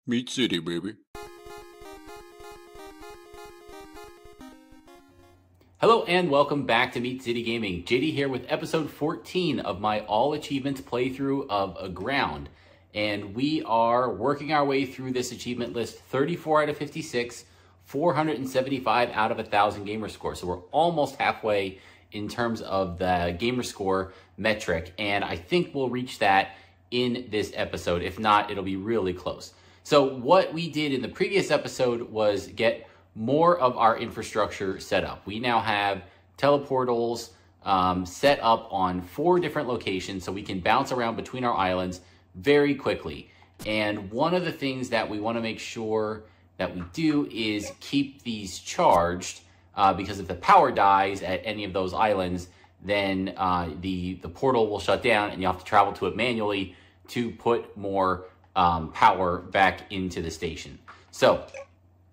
Meat City, baby. Hello and welcome back to Meat City Gaming. JD here with episode 14 of my all achievements playthrough of Aground. And we are working our way through this achievement list, 34 out of 56, 475 out of 1,000 Gamerscore. So we're almost halfway in terms of the Gamerscore metric. And I think we'll reach that in this episode. If not, it'll be really close. So what we did in the previous episode was get more of our infrastructure set up. We now have teleportals set up on 4 different locations so we can bounce around between our islands very quickly. And one of the things that we want to make sure that we do is keep these charged because if the power dies at any of those islands, then the portal will shut down and you have to travel to it manually to put more power back into the station. So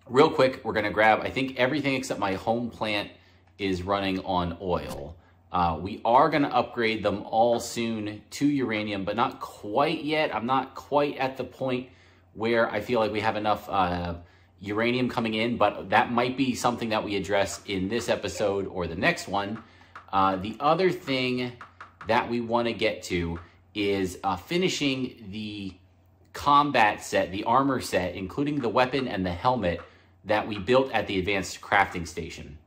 real quick, we're going to grab, I think everything except my home plant is running on oil. We are going to upgrade them all soon to uranium, but not quite yet. I'm not quite at the point where I feel like we have enough uranium coming in, but that might be something that we address in this episode or the next one. The other thing that we want to get to is finishing the combat set, the armor set, including the weapon and the helmet that we built at the advanced crafting station.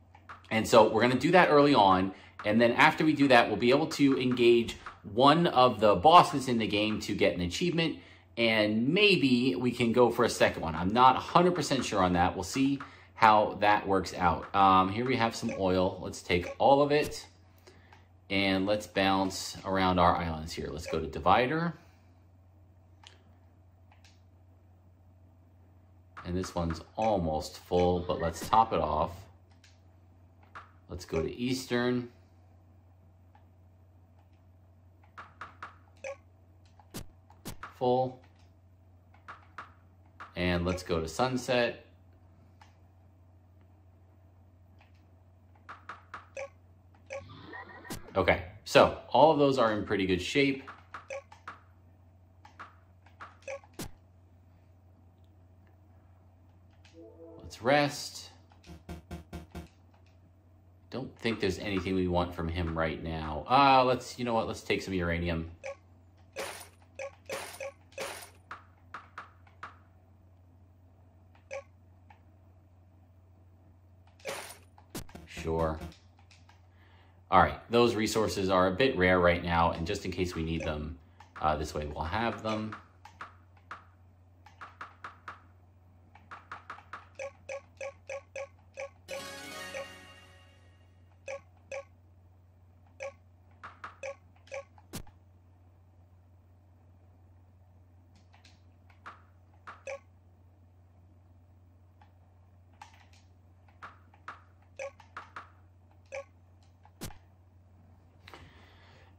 And so we're going to do that early on. And then after we do that, we'll be able to engage one of the bosses in the game to get an achievement. And maybe we can go for a second one. I'm not 100% sure on that. We'll see how that works out. Here we have some oil. Let's take all of it. And let's bounce around our islands here. Let's go to Divider. And this one's almost full, but let's top it off. Let's go to Eastern. Full. And let's go to Sunset. Okay, so all of those are in pretty good shape. Let's rest. Don't think there's anything we want from him right now. You know what, let's take some uranium. Sure. All right, those resources are a bit rare right now, and just in case we need them, this way we'll have them.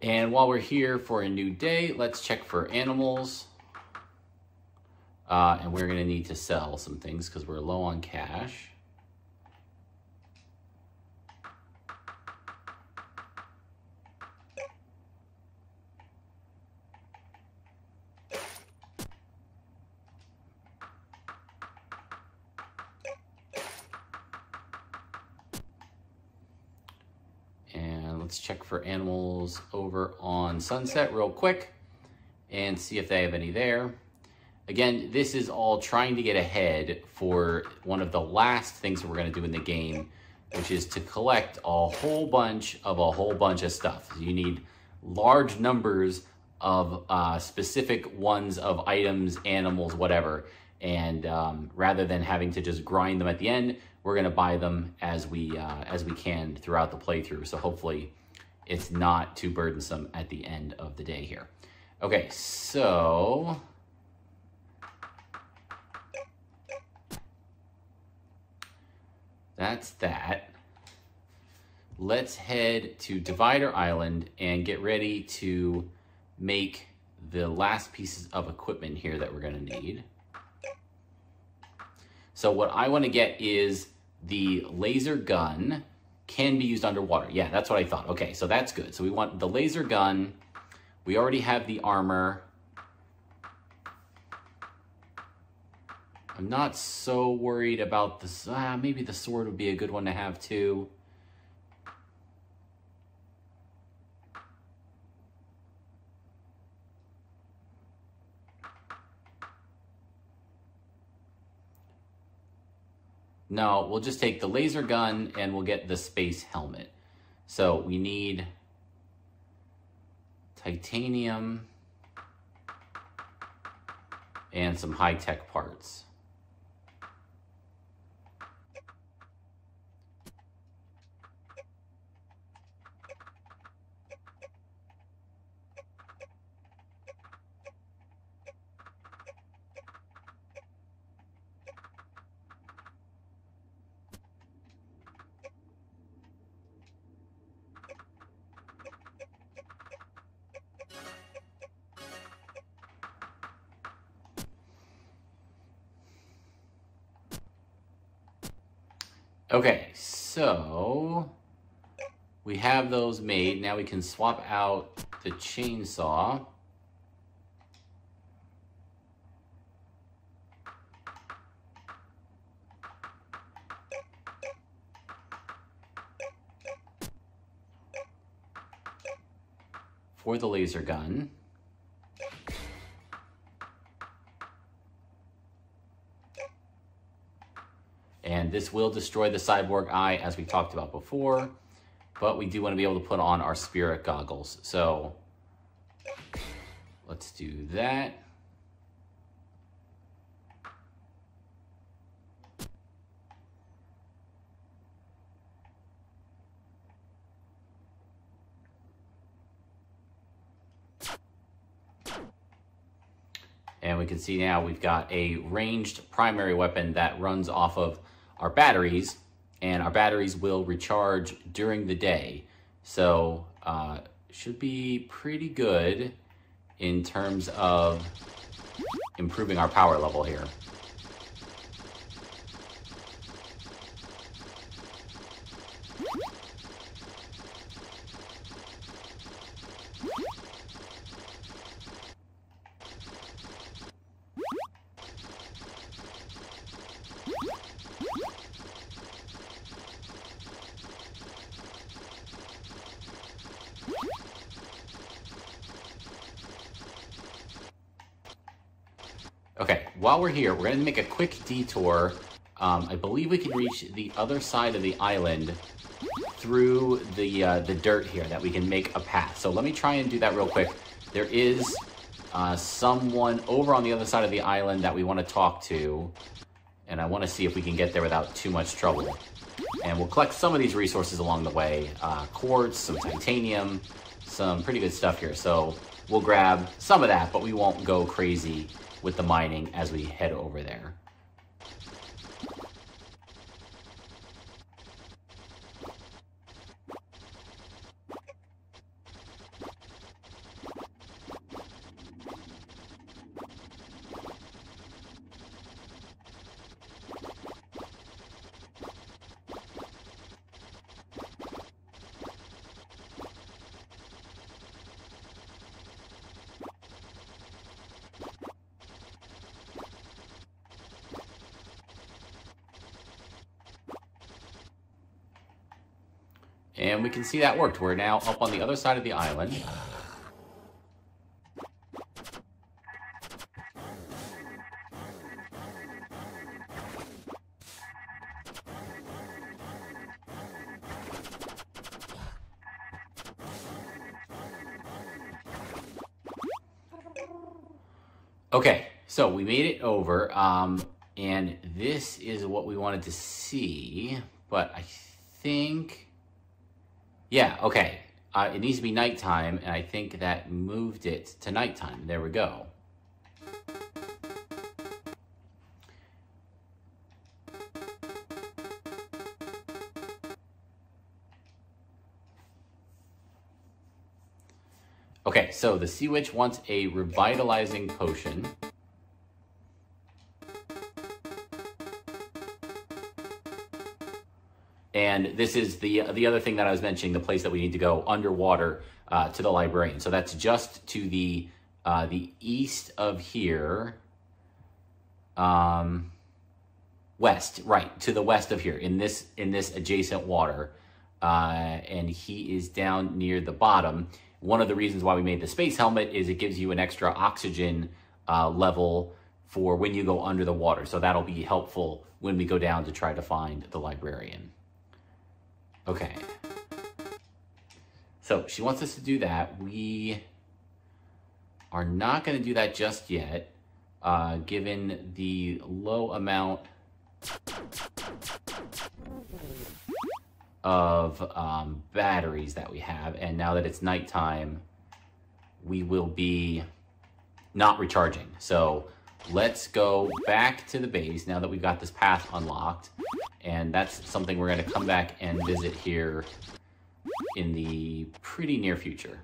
And while we're here for a new day, let's check for animals. And we're going to need to sell some things because we're low on cash. Let's check for animals over on Sunset real quick and see if they have any there. Again, this is all trying to get ahead for one of the last things that we're going to do in the game, which is to collect a whole bunch of stuff. You need large numbers of specific ones of items, animals, whatever. And rather than having to just grind them at the end, we're going to buy them as we can throughout the playthrough. So hopefully it's not too burdensome at the end of the day here. Okay, so that's that. Let's head to Divider Island and get ready to make the last pieces of equipment here that we're going to need. So what I want to get is the laser gun can be used underwater. Yeah, that's what I thought. Okay, so that's good. So we want the laser gun. We already have the armor. I'm not so worried about this. Maybe the sword would be a good one to have too. No, we'll just take the laser gun and we'll get the space helmet. So we need titanium and some high-tech parts. Okay, so we have those made. Now we can swap out the chainsaw. For the laser gun. And this will destroy the cyborg eye, as we talked about before, but we do want to be able to put on our spirit goggles. So let's do that. And we can see now we've got a ranged primary weapon that runs off of our batteries, and our batteries will recharge during the day. So should be pretty good in terms of improving our power level here. Okay, while we're here, we're going to make a quick detour. I believe we can reach the other side of the island through the dirt here, that we can make a path. So let me try and do that real quick. There is someone over on the other side of the island that we want to talk to, and I want to see if we can get there without too much trouble. And we'll collect some of these resources along the way. Quartz, some titanium, some pretty good stuff here. So we'll grab some of that, but we won't go crazy with the mining as we head over there. And we can see that worked. We're now up on the other side of the island. Okay, so we made it over, and this is what we wanted to see, but I think... Yeah, okay. It needs to be nighttime, and I think that moved it to nighttime. There we go. Okay, so the Sea Witch wants a revitalizing potion. And this is the other thing that I was mentioning, the place that we need to go underwater to the Librarian. So that's just to the east of here. West, right, to the west of here, in this adjacent water. And he is down near the bottom. One of the reasons why we made the space helmet is it gives you an extra oxygen level for when you go under the water. So that'll be helpful when we go down to try to find the librarian. Okay. So she wants us to do that. We are not going to do that just yet, given the low amount of batteries that we have. And now that it's nighttime, we will be not recharging. So let's go back to the base now that we've got this path unlocked. And that's something we're going to come back and visit here in the pretty near future.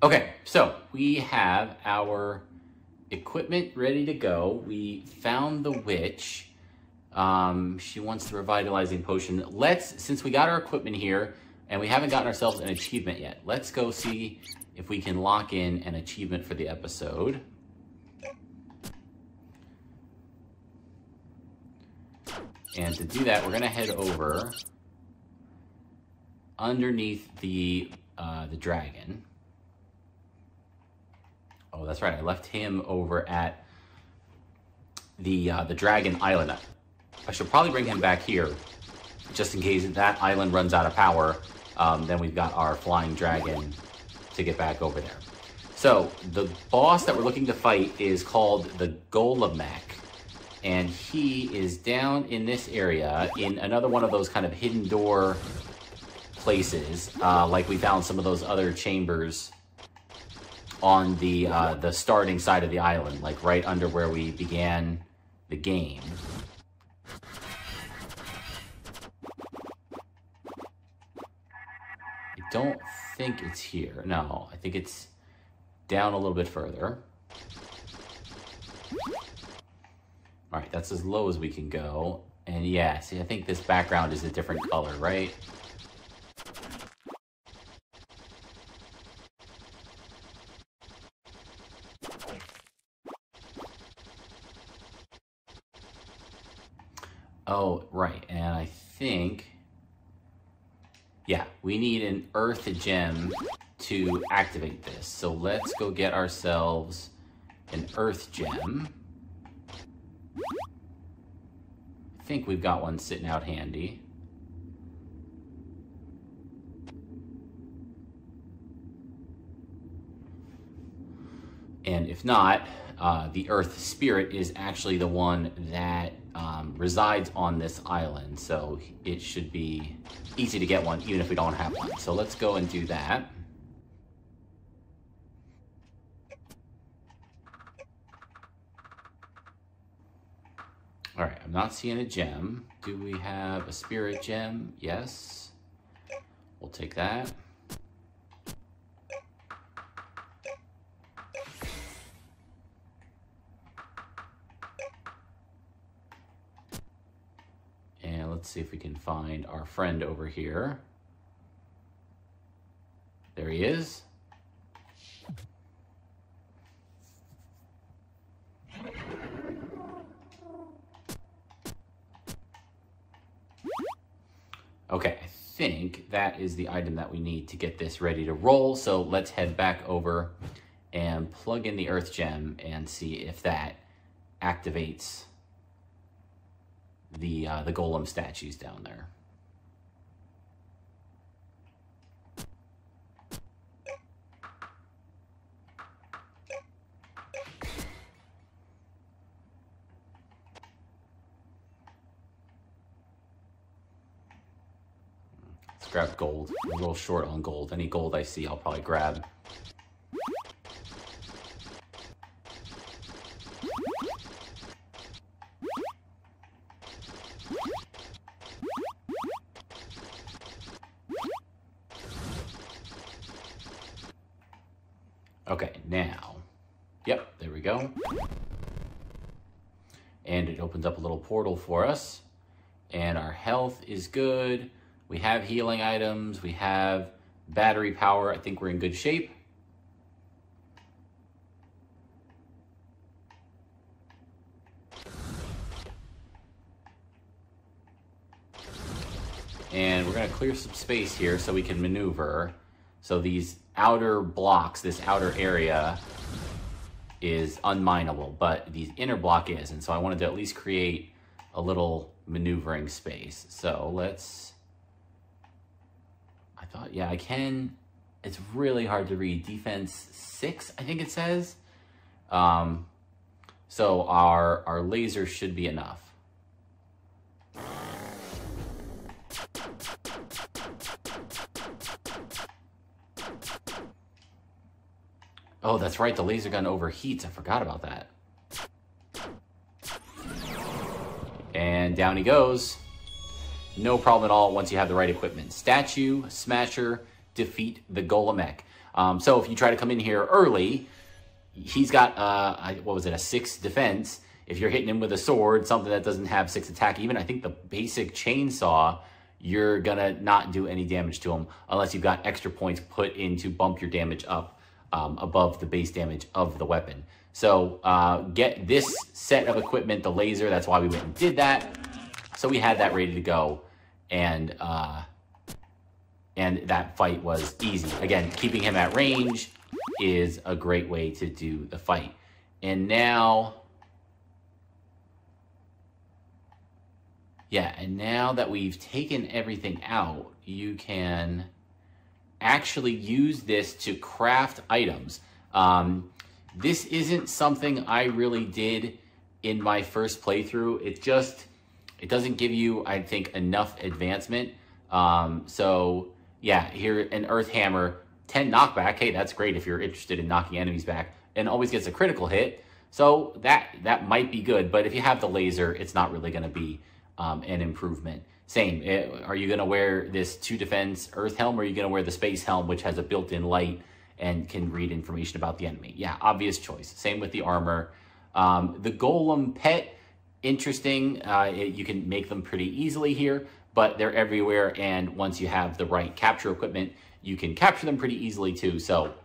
Okay, so we have our equipment ready to go. We found the witch. She wants the revitalizing potion. Since we got our equipment here and we haven't gotten ourselves an achievement yet, let's go see if we can lock in an achievement for the episode. And to do that, we're gonna head over underneath the dragon. Oh, that's right. I left him over at the Dragon Island. I should probably bring him back here, just in case that island runs out of power. Then we've got our flying dragon to get back over there. So the boss that we're looking to fight is called the Golemech, and he is down in this area in another one of those kind of hidden door places, like we found some of those other chambers on the starting side of the island, like right under where we began the game. I don't think it's here. No, I think it's down a little bit further. All right, that's as low as we can go. And yeah, see, I think this background is a different color, right? Oh, right, and I think, yeah, we need an earth gem to activate this. So let's go get ourselves an earth gem. I think we've got one sitting out handy. And if not, the earth spirit is actually the one that resides on this island, so it should be easy to get one even if we don't have one. So let's go and do that. All right, I'm not seeing a gem. Do we have a spirit gem? Yes. We'll take that. And let's see if we can find our friend over here. There he is. Okay, I think that is the item that we need to get this ready to roll. So let's head back over and plug in the earth gem and see if that activates the golem statues down there. Let's grab gold. I'm a little short on gold. Any gold I see, I'll probably grab. Okay, now, yep, there we go. And it opens up a little portal for us. And our health is good. We have healing items. We have battery power. I think we're in good shape. And we're going to clear some space here so we can maneuver. So these outer blocks, this outer area is unmineable, but the inner block is. And so I wanted to at least create a little maneuvering space. So let's, I thought, yeah, I can. It's really hard to read. Defense 6, I think it says. So our laser should be enough. Oh, that's right, the laser gun overheats. I forgot about that. And down he goes. No problem at all once you have the right equipment. Statue, Smasher, defeat the Golemech. So if you try to come in here early, he's got, what was it, a 6 defense. If you're hitting him with a sword, something that doesn't have 6 attack, even I think the basic chainsaw, you're gonna not do any damage to him unless you've got extra points put in to bump your damage up above the base damage of the weapon. So get this set of equipment, the laser, that's why we went and did that. So we had that ready to go, and that fight was easy. Again, keeping him at range is a great way to do the fight. And now, yeah, and now that we've taken everything out, you can actually use this to craft items. This isn't something I really did in my first playthrough. It doesn't give you, I think, enough advancement. So yeah, here an Earth Hammer, 10 knockback. Hey, that's great if you're interested in knocking enemies back, and always gets a critical hit. So that might be good, but if you have the laser, it's not really gonna be an improvement. Same, are you gonna wear this 2 defense Earth Helm, or are you gonna wear the Space Helm, which has a built-in light and can read information about the enemy? Yeah, obvious choice. Same with the armor. The Golem pet, interesting. You can make them pretty easily here, but they're everywhere, and once you have the right capture equipment, you can capture them pretty easily too, so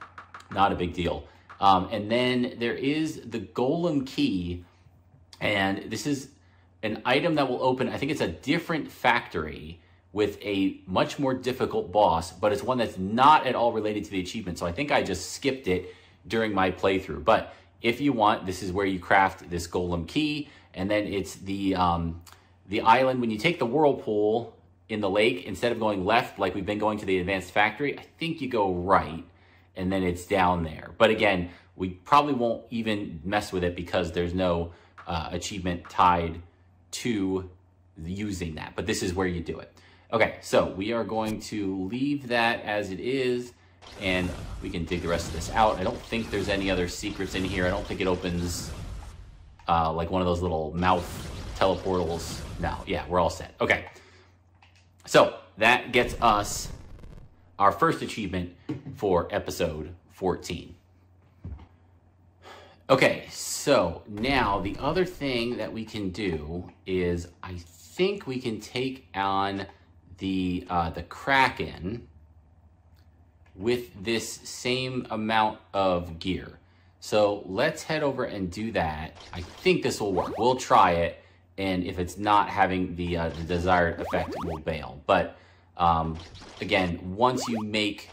not a big deal. And then there is the Golem key, and this is an item that will open, I think it's a different factory with a much more difficult boss, but it's one that's not at all related to the achievement. So I think I just skipped it during my playthrough. But if you want, this is where you craft this Golem key, and then it's the island. When you take the whirlpool in the lake, instead of going left like we've been going to the advanced factory, I think you go right, and then it's down there. But again, we probably won't even mess with it because there's no achievement tied to using that, but this is where you do it. Okay, so we are going to leave that as it is, and we can dig the rest of this out. I don't think there's any other secrets in here. I don't think it opens like one of those little mouth teleportals. No, yeah, we're all set. Okay, so that gets us our first achievement for episode 14. Okay, so now the other thing that we can do is I think we can take on the Kraken with this same amount of gear. So let's head over and do that. I think this will work. We'll try it, and if it's not having the desired effect, we'll bail. But again, once you make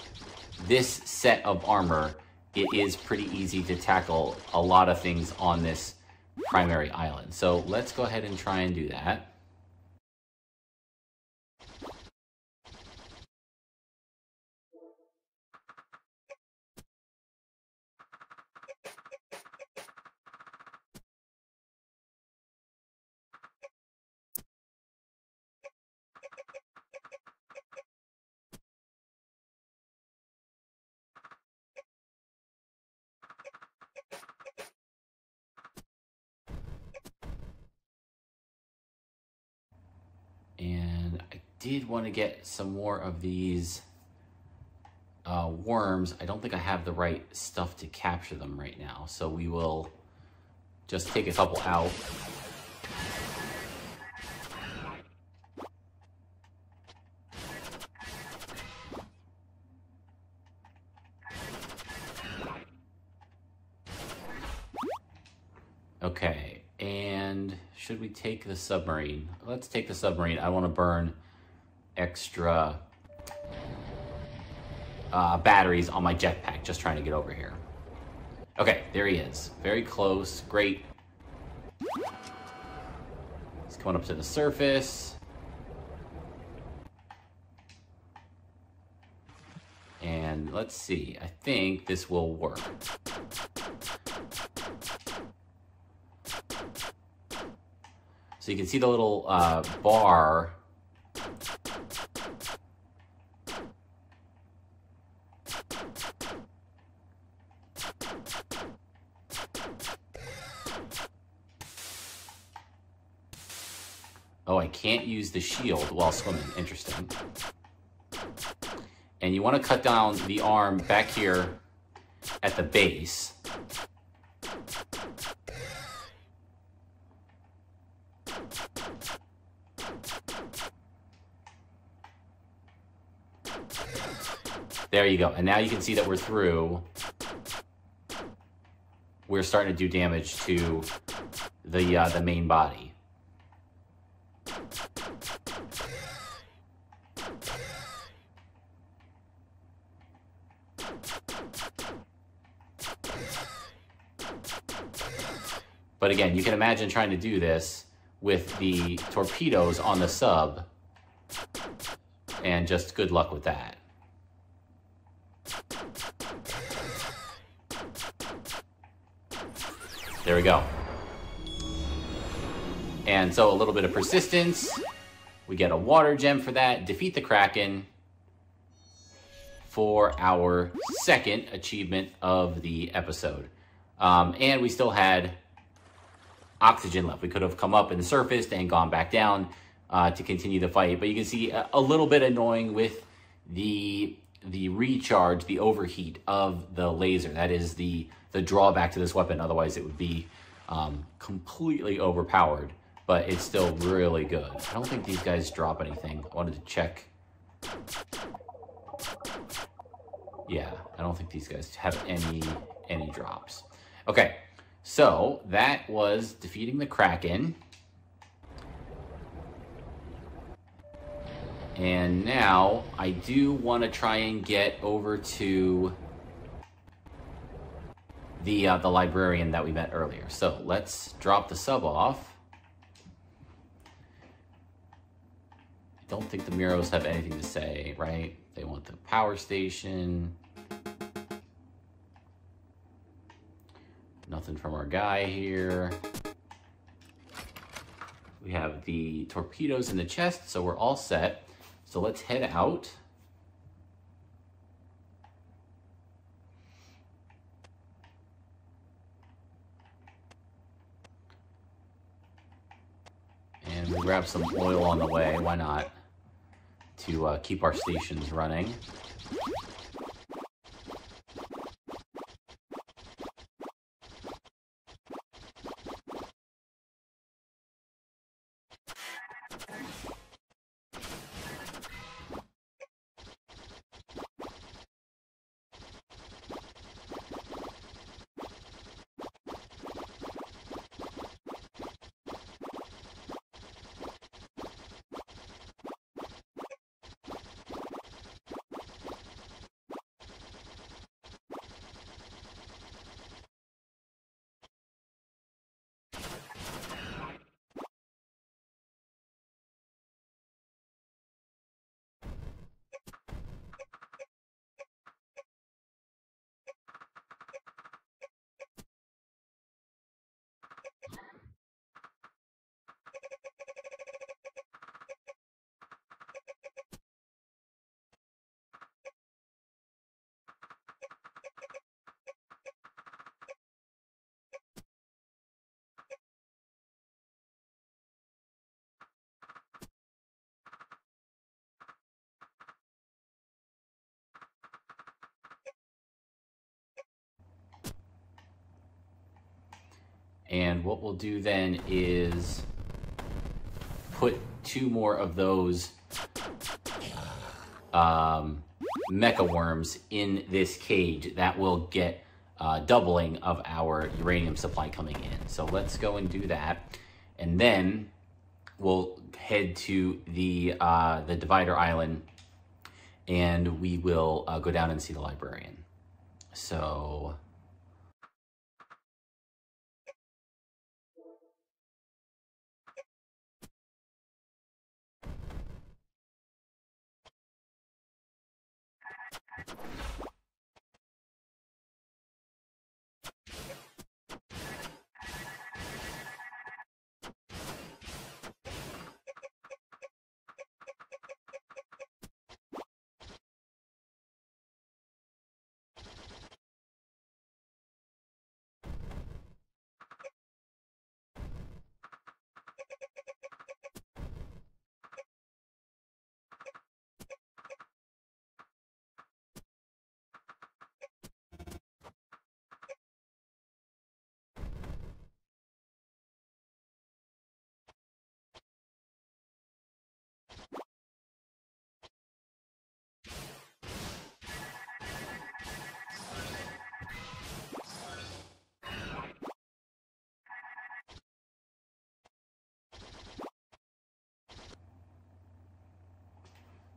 this set of armor, it is pretty easy to tackle a lot of things on this primary island. So let's go ahead and try and do that. And I did want to get some more of these worms, I don't think I have the right stuff to capture them right now. So we will just take a couple out. Okay, and should we take the submarine? Let's take the submarine. I want to burn extra batteries on my jetpack, just trying to get over here. Okay, there he is. Very close. Great. He's coming up to the surface. And let's see. I think this will work. So you can see the little bar. Oh, I can't use the shield while swimming. Interesting. And you want to cut down the arm back here at the base. There you go. And now you can see that we're through. We're starting to do damage to the main body. But again, you can imagine trying to do this with the torpedoes on the sub, and just good luck with that. There we go. And so a little bit of persistence. We get a water gem for that. Defeat the Kraken for our second achievement of the episode. And we still had oxygen left. We could have come up and surfaced and gone back down to continue the fight. But you can see a little bit annoying with the recharge, the overheat of the laser. That is the drawback to this weapon. Otherwise, it would be completely overpowered. But it's still really good. I don't think these guys drop anything. I wanted to check. Yeah, I don't think these guys have any drops. Okay, so that was defeating the Kraken. And now I do want to try and get over to the Librarian that we met earlier. So let's drop the sub off. I don't think the Miros have anything to say, right? They want the power station. Nothing from our guy here. We have the torpedoes in the chest, so we're all set. So let's head out. And we'll grab some oil on the way, why not? To keep our stations running. And what we'll do then is put 2 more of those mecha worms in this cage. That will get doubling of our uranium supply coming in. So let's go and do that. And then we'll head to the divider island, and we will go down and see the librarian. So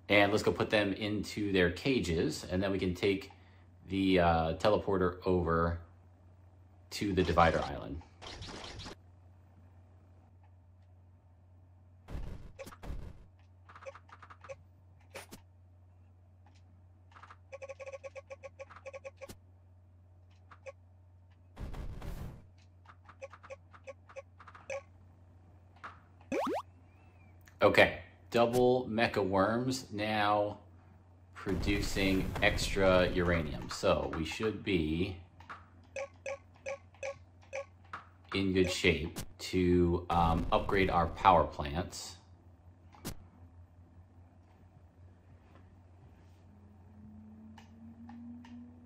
and let's go put them into their cages, and then we can take the teleporter over to the divider island. Okay, double mecha worms now producing extra uranium. So we should be in good shape to upgrade our power plants.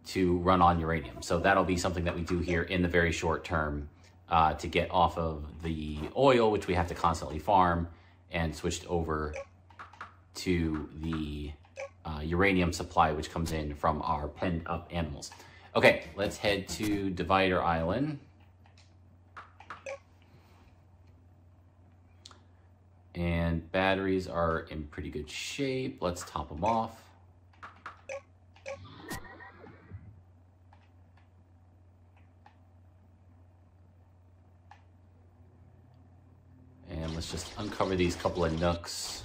To run on uranium. So that'll be something that we do here in the very short term to get off of the oil, which we have to constantly farm, and switched over to the uranium supply, which comes in from our penned up animals. Okay, let's head to Divider Island. And batteries are in pretty good shape. Let's top them off. And let's just uncover these couple of nooks.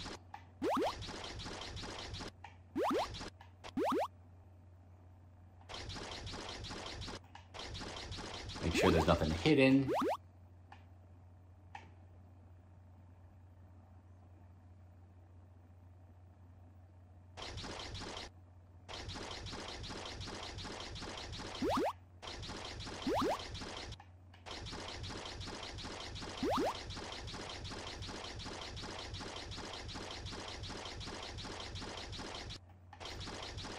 Make sure there's nothing hidden.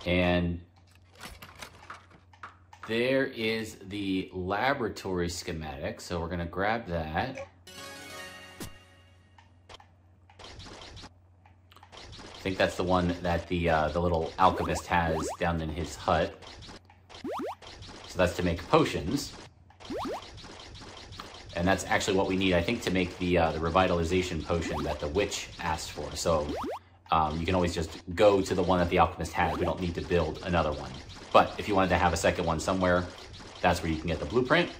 And there is the laboratory schematic, so we're going to grab that. I think that's the one that the little alchemist has down in his hut. So that's to make potions. And that's actually what we need, I think, to make the revitalization potion that the witch asked for. So you can always just go to the one that the alchemist has. We don't need to build another one. But if you wanted to have a second one somewhere, that's where you can get the blueprint.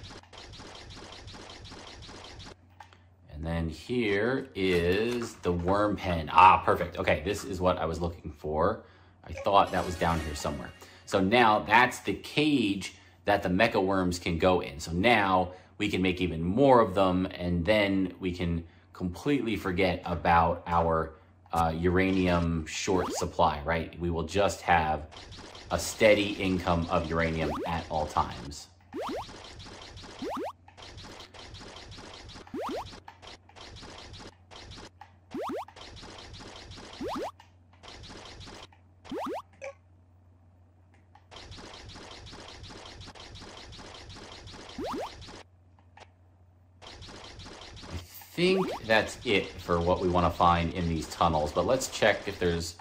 And then here is the worm pen. Ah, perfect. Okay, this is what I was looking for. I thought that was down here somewhere. So now that's the cage that the mecha worms can go in. So now we can make even more of them, and then we can completely forget about our uranium short supply, right? We will just have a steady income of uranium at all times. think that's it for what we want to find in these tunnels, but let's check if there's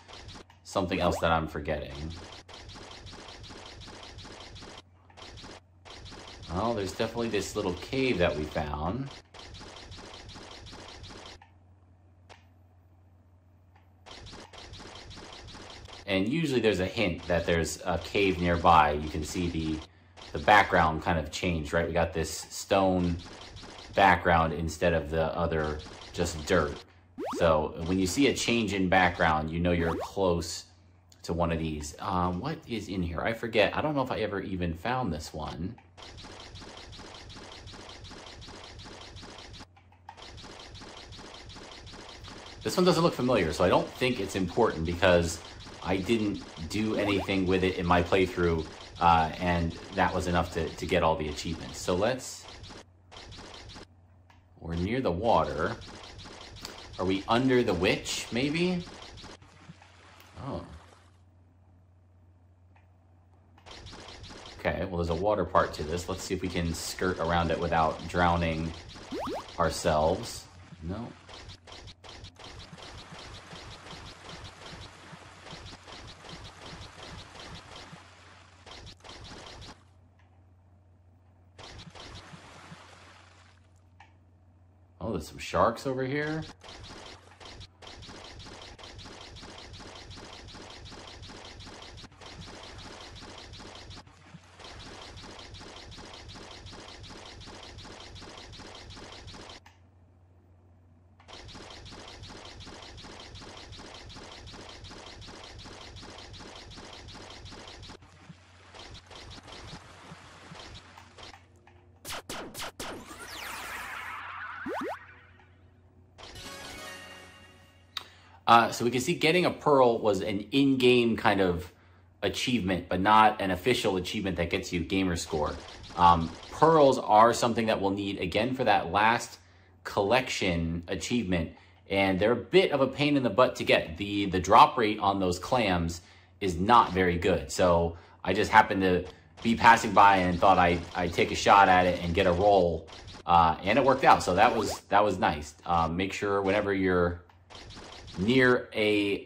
something else that I'm forgetting. Well, there's definitely this little cave that we found. And usually there's a hint that there's a cave nearby. You can see the background kind of changed, right? We got this stone background instead of the other just dirt. So when you see a change in background, you know you're close to one of these. What is in here? I forget. I don't know if I ever even found this one. This one doesn't look familiar, so I don't think it's important because I didn't do anything with it in my playthrough, and that was enough to get all the achievements. So we're near the water. Are we under the witch, maybe? Oh. Okay, well, there's a water part to this. Let's see if we can skirt around it without drowning ourselves. No. Oh, there's some sharks over here. So we can see getting a pearl was an in-game kind of achievement, but not an official achievement that gets you Gamerscore. Pearls are something that we'll need again for that last collection achievement, and they're a bit of a pain in the butt to get. The drop rate on those clams is not very good. So I just happened to be passing by and thought I'd take a shot at it and get a roll, and it worked out. So that was nice. Make sure whenever you're near a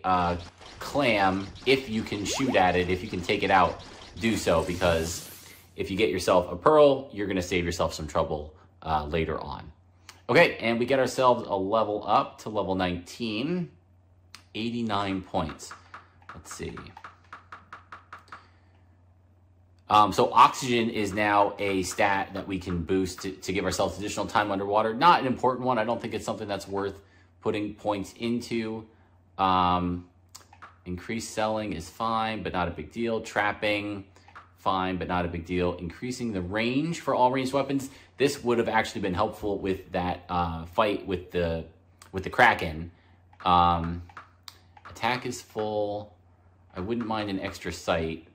clam, if you can shoot at it, if you can take it out, do so, because if you get yourself a pearl, you're going to save yourself some trouble later on. Okay, and we get ourselves a level up to level 19, 89 points. Let's see. So oxygen is now a stat that we can boost to give ourselves additional time underwater. Not an important one. I don't think it's something that's worth putting points into. Increased selling is fine, but not a big deal. Trapping, fine, but not a big deal. Increasing the range for all ranged weapons. This would have actually been helpful with that fight with the Kraken. Attack is full. I wouldn't mind an extra sight.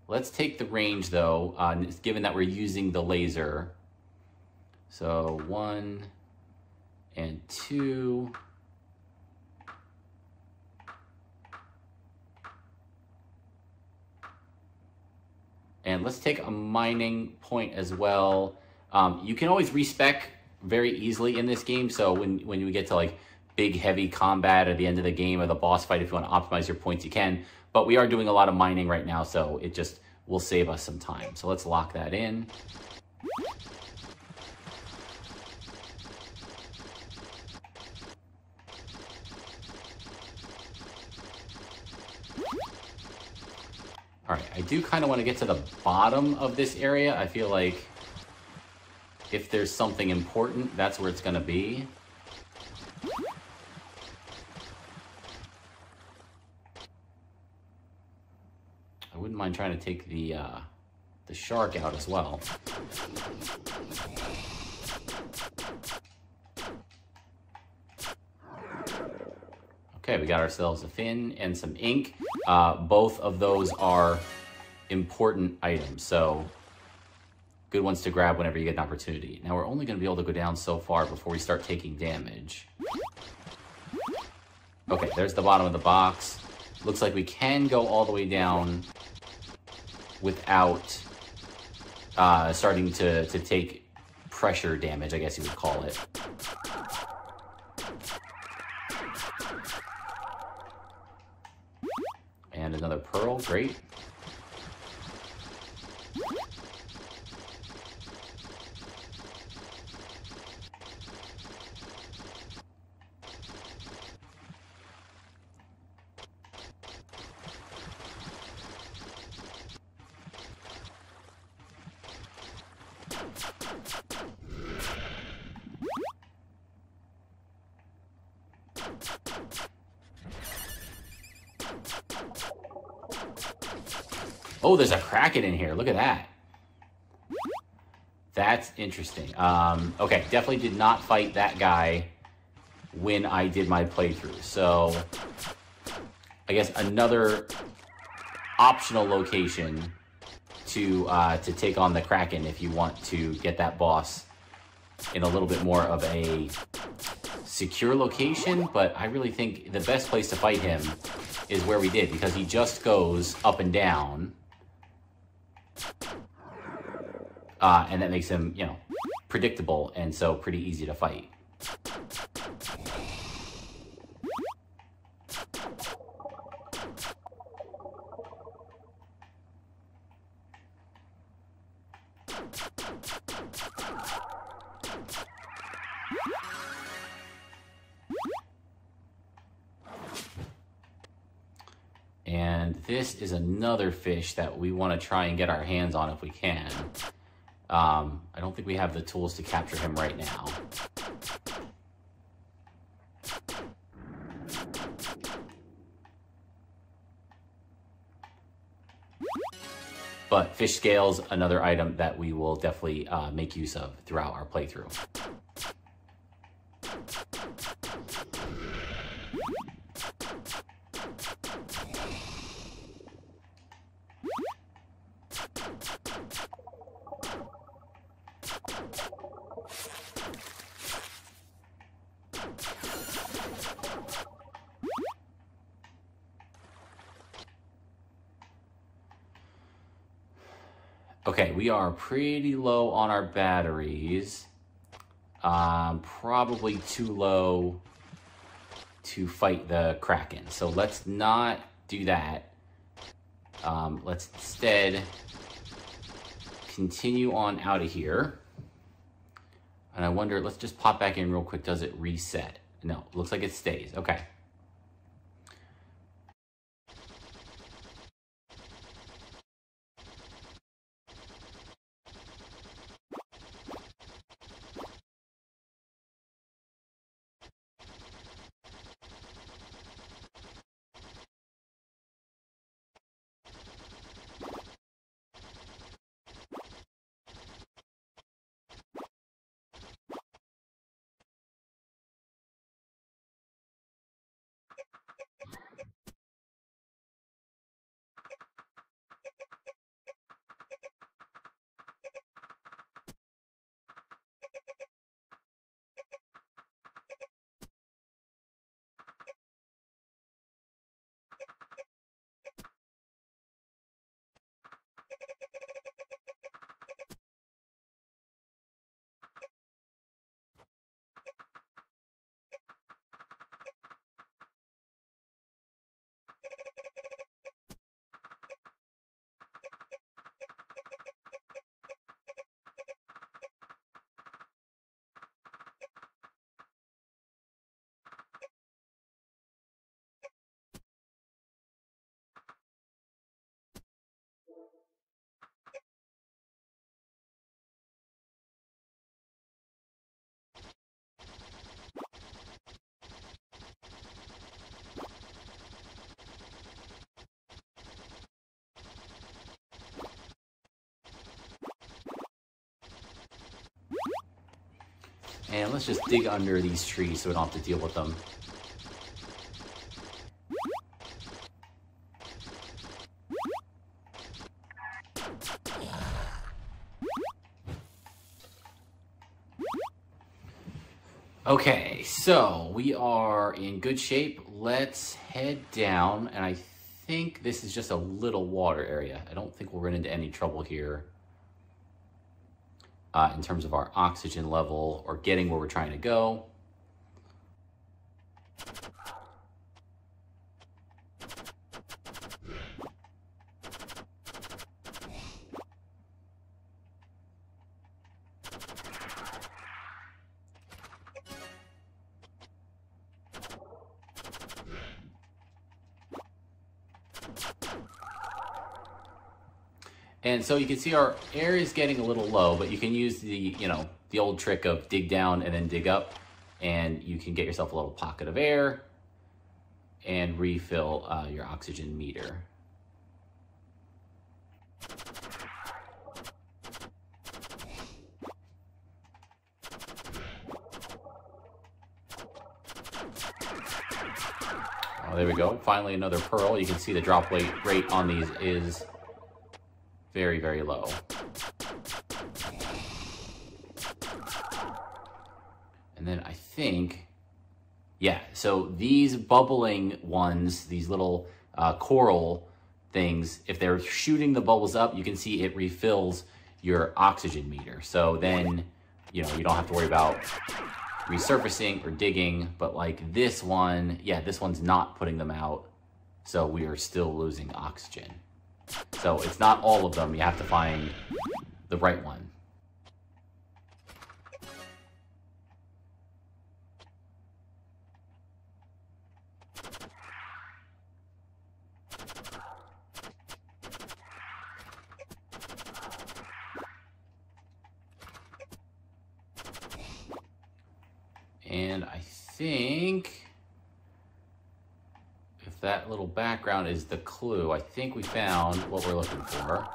Let's take the range though, given that we're using the laser. So 1 and 2. And let's take a mining point as well. You can always respec very easily in this game. So when you get to like big heavy combat at the end of the game or the boss fight, if you want to optimize your points, you can. But we are doing a lot of mining right now, so it just will save us some time. So let's lock that in. All right, I do kind of want to get to the bottom of this area. I feel like if there's something important, that's where it's going to be. I wouldn't mind trying to take the shark out as well. Okay, we got ourselves a fin and some ink. Both of those are important items, so good ones to grab whenever you get an opportunity. Now we're only going to be able to go down so far before we start taking damage. Okay, there's the bottom of the box. Looks like we can go all the way down without starting to take pressure damage, I guess you would call it. there's another pearl. Great. Oh, there's a Kraken in here. Look at that. That's interesting. Okay, definitely did not fight that guy when I did my playthrough. So, I guess another optional location to take on the Kraken if you want to get that boss in a little bit more of a secure location. But I really think the best place to fight him is where we did, because he just goes up and down. And that makes him, you know, predictable, and so pretty easy to fight. And this is another fish that we want to try and get our hands on if we can. I don't think we have the tools to capture him right now. But fish scales, another item that we will definitely make use of throughout our playthrough. Okay, we are pretty low on our batteries. Probably too low to fight the Kraken. So let's not do that. Let's instead continue on out of here. And I wonder, let's just pop back in real quick. Does it reset? No, looks like it stays. Okay. And let's just dig under these trees so we don't have to deal with them. Okay, so we are in good shape. Let's head down, and I think this is just a little water area. I don't think we'll run into any trouble here in terms of our oxygen level or getting where we're trying to go. And so you can see our air is getting a little low, but you can use the, the old trick of dig down and then dig up, and you can get yourself a little pocket of air and refill your oxygen meter. Oh, there we go. Finally, another pearl. You can see the drop rate on these is very, very low. And then I think, yeah, so these bubbling ones, these little coral things, if they're shooting the bubbles up, you can see it refills your oxygen meter. So then, you don't have to worry about resurfacing or digging, but like this one, yeah, this one's not putting them out. So we are still losing oxygen. So it's not all of them. You have to find the right one. And I think if that little background is the clue, I think we found what we're looking for.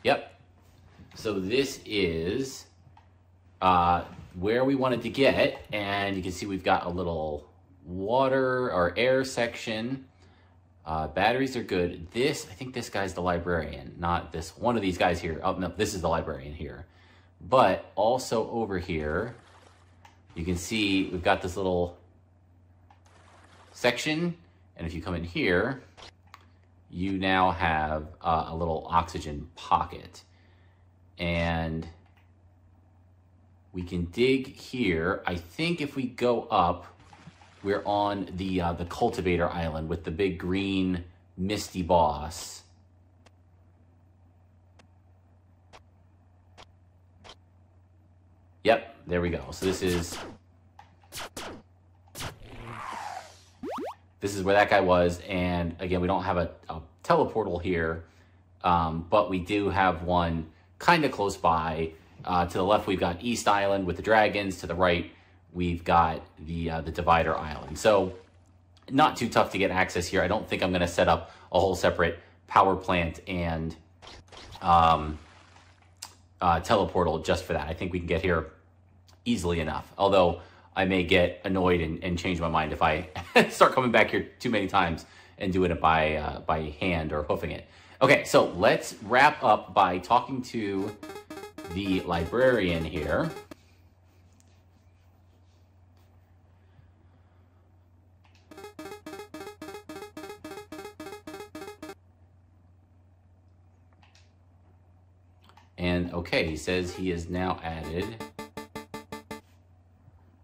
Yep. So this is where we wanted to get, and you can see we've got a little water or air section. Batteries are good. I think this guy's the librarian, not this one of these guys here. Oh, no, this is the librarian here. But also over here, you can see we've got this little section. And if you come in here, you now have a little oxygen pocket. And we can dig here. I think if we go up, we're on the cultivator island with the big green misty boss. Yep, there we go. So this is where that guy was, and again, we don't have a teleportal here, but we do have one kind of close by. To the left, we've got East Island with the dragons. To the right, we've got the Divider Island. So not too tough to get access here. I don't think I'm going to set up a whole separate power plant and teleportal just for that. I think we can get here easily enough. Although I may get annoyed and change my mind if I start coming back here too many times and doing it by hand or hoofing it. Okay, so let's wrap up by talking to the librarian here. And okay, he says he has now added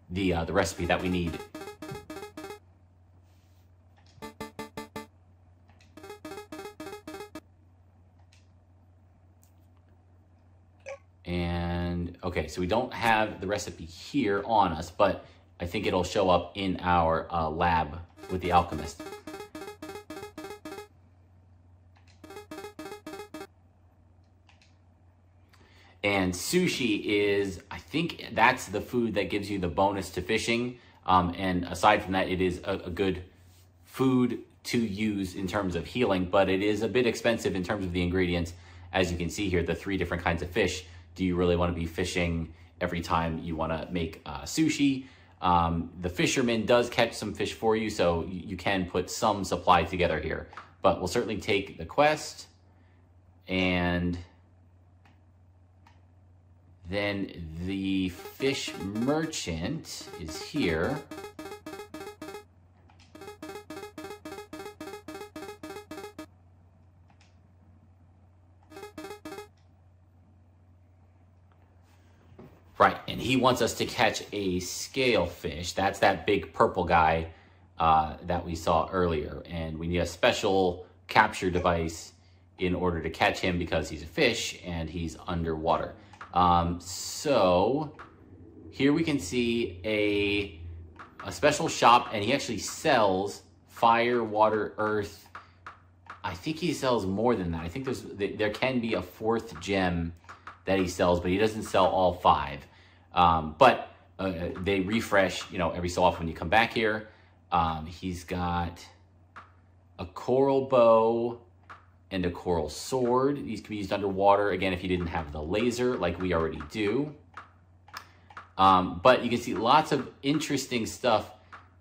the recipe that we need. And okay, so we don't have the recipe here on us, but I think it'll show up in our lab with the alchemist. And sushi is, I think that's the food that gives you the bonus to fishing. And aside from that, it is a good food to use in terms of healing, but it is a bit expensive in terms of the ingredients. As you can see here, the 3 different kinds of fish. Do you really want to be fishing every time you want to make sushi? The fisherman does catch some fish for you, so you can put some supply together here. But we'll certainly take the quest, and then the fish merchant is here. Right, and he wants us to catch a scale fish. That's that big purple guy that we saw earlier. And we need a special capture device in order to catch him because he's a fish and he's underwater. So here we can see a special shop, and he actually sells fire, water, earth. I think he sells more than that. I think there can be a 4th gem that he sells, but he doesn't sell all 5. But they refresh, you know, every so often when you come back here. He's got a coral bow and a coral sword. These can be used underwater, again, if you didn't have the laser like we already do. But you can see lots of interesting stuff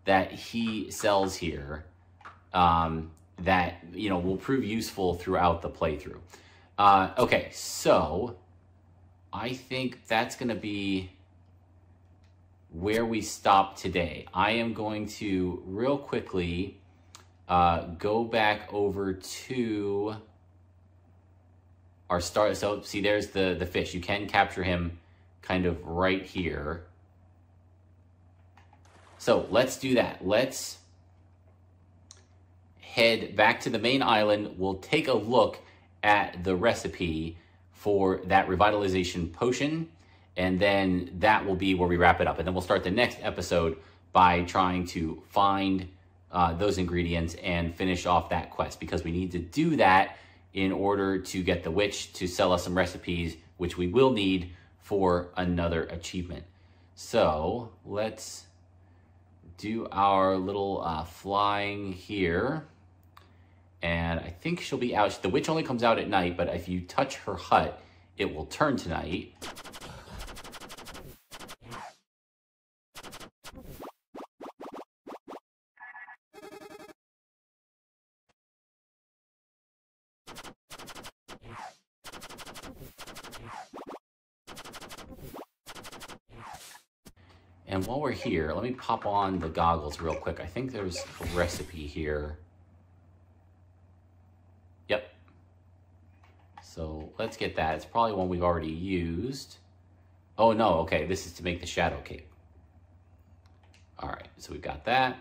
that he sells here that, you know, will prove useful throughout the playthrough. Okay, so I think that's going to be where we stop today. I am going to real quickly go back over to our start. So see, there's the fish. You can capture him kind of right here. So let's do that. Let's head back to the main island. We'll take a look at the recipe for that revitalization potion, and then that will be where we wrap it up. And then we'll start the next episode by trying to find those ingredients and finish off that quest, because we need to do that in order to get the witch to sell us some recipes, which we will need for another achievement. So let's do our little flying here. And I think she'll be out. The witch only comes out at night, but if you touch her hut, it will turn to night. And while we're here, let me pop on the goggles real quick. I think there's a recipe here. Yep. So let's get that. It's probably one we've already used. Oh no, okay, this is to make the shadow cape. All right, so we've got that.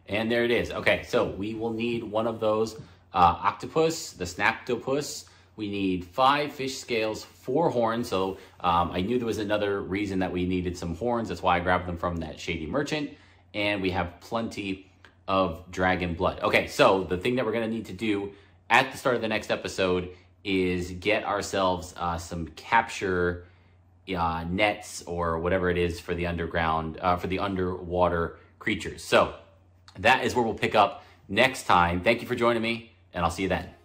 And there it is. Okay, so we will need one of those octopus, the snaptopus. We need 5 fish scales, 4 horns. So I knew there was another reason that we needed some horns. That's why I grabbed them from that shady merchant. And we have plenty of dragon blood. Okay, so the thing that we're gonna need to do at the start of the next episode is get ourselves some capture nets or whatever it is for the underground, for the underwater creatures. So that is where we'll pick up next time. Thank you for joining me, and I'll see you then.